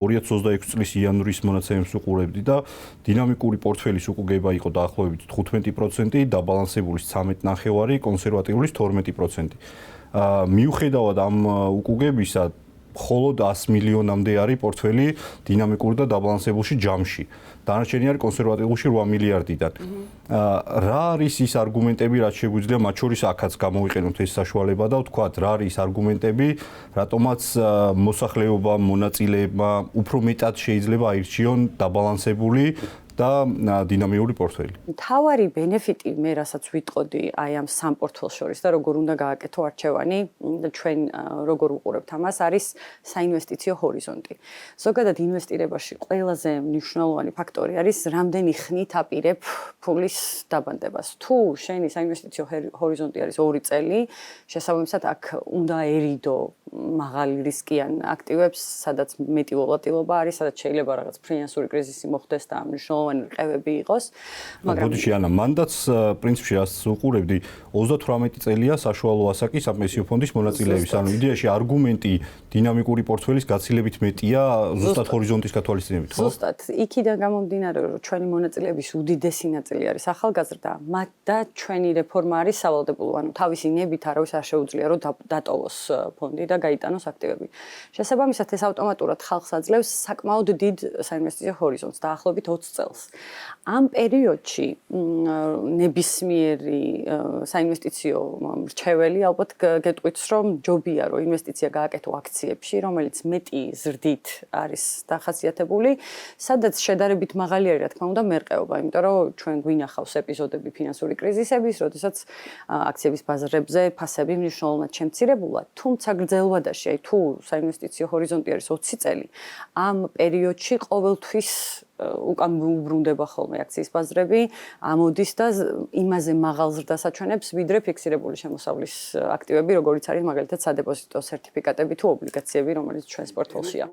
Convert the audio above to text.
2026 წლის იანვრის მონაცემებს უყურებდი და დინამიკური პორტფელის უკუგება იყო დაახლოებით 15%, დაბალანსებულის 13.5%, კონსერვატიულის 12%. მიუხედავად ამ უკუგებისა, მხოლოდ 100 მილიონამდე არის პორტფელი დინამიკურ და დაბალანსებულში ჯამში. დანარჩენი არის კონსერვატიულში 8 მილიარდიდან. რა არის ის არგუმენტები, რაც შეგვიძლია მათ შორის აქაც გამოვიყენოთ ეს საშუალება და ვთქვათ, რა არის არგუმენტები, რატომაც მოსახლეობამ, მონაწილეებმა უფრო მეტად შეიძლება აირჩიონ დაბალანსებული და დინამიური პორტფელი. თავარი ბენეფიტი მე რასაც ვიტყოდი აი ამ სამ პორტფელს შორის და როგორ უნდა გააკეთო არჩევანი და ჩვენ როგორ ვუყურებთ ამას არის საინვესტიციო ჰორიზონტი. ზოგადად ინვესტირებაში ყველაზე მნიშვნელოვანი ფაქტორი არის რამდენი ხნით აპირებ ფულის დაბანდებას. თუ შენი საინვესტიციო ჰორიზონტი არის 2 წელი, შესაბამისად აქ უნდა ერიდო მაღალი რისკიან აქტივებს, სადაც მეტი ვოლატილობა არის, სადაც შეიძლება რაღაც ფინანსური კრიზისი მოხდეს და მნიშვნელოვანი რყევები იყოს. მაგრამ ბოდიში ანა, მანდაც პრინციპში რაც უყურებდი, 38 წელია საშუალო ასაკის პენსიო ფონდის მონაწილეების. ანუ იდეაში არგუმენტი დინამიკური პორტფელის გაცილებით მეტია ზუსტად ჰორიზონტის გათვალისწინებით, ხო? ზუსტად. იქიდან გამომდინარე, რომ ჩვენი მონაწილეების უდიდესი ნაწილი არის ახალგაზრდა, მათ და ჩვენი რეფორმა არის სავალდებულო, ანუ თავისი ნებით არავის არ შეუძლია, რომ დატოვოს ფონდი და გაიტანოს აქტივები. შესაბამისად, ეს ავტომატურად ხალხს აძლევს საკმაოდ დიდ საინვესტიციო ჰორიზონტს, დაახლოებით 20 წელს. ამ პერიოდში ნებისმიერი საინვესტიციო მრჩეველი ალბათ გეტყვით, რომ ჯობია, რომ ინვესტიცია გააკეთო აქციებში, რომელიც მეტი ზრდით არის დახასიათებული, სადაც შედარებით მაღალი არის, რა თქმა უნდა, მერყეობა, იმიტომ რომ ჩვენ გვინახავს ეპიზოდები ფინანსური კრიზისების, როდესაც აქციების ბაზრებზე ფასები მნიშვნელოვნად შემცირებულა, თუმცა გრძელვადაში, აი თუ საინვესტიციო ჰორიზონტი არის 20 წელი, ამ პერიოდში ყოველთვის უკან უბრუნდება ხოლმე აქციის ბაზრები, ამოდის და იმაზე მაღალ ზრდას აჩვენებს, ვიდრე ფიქსირებული შემოსავლის აქტივები, როგორიც არის მაგალითად სადეპოზიტო სერტიფიკატები თუ ობლიგაციები, რომელიც ჩვენს პორტფელშია.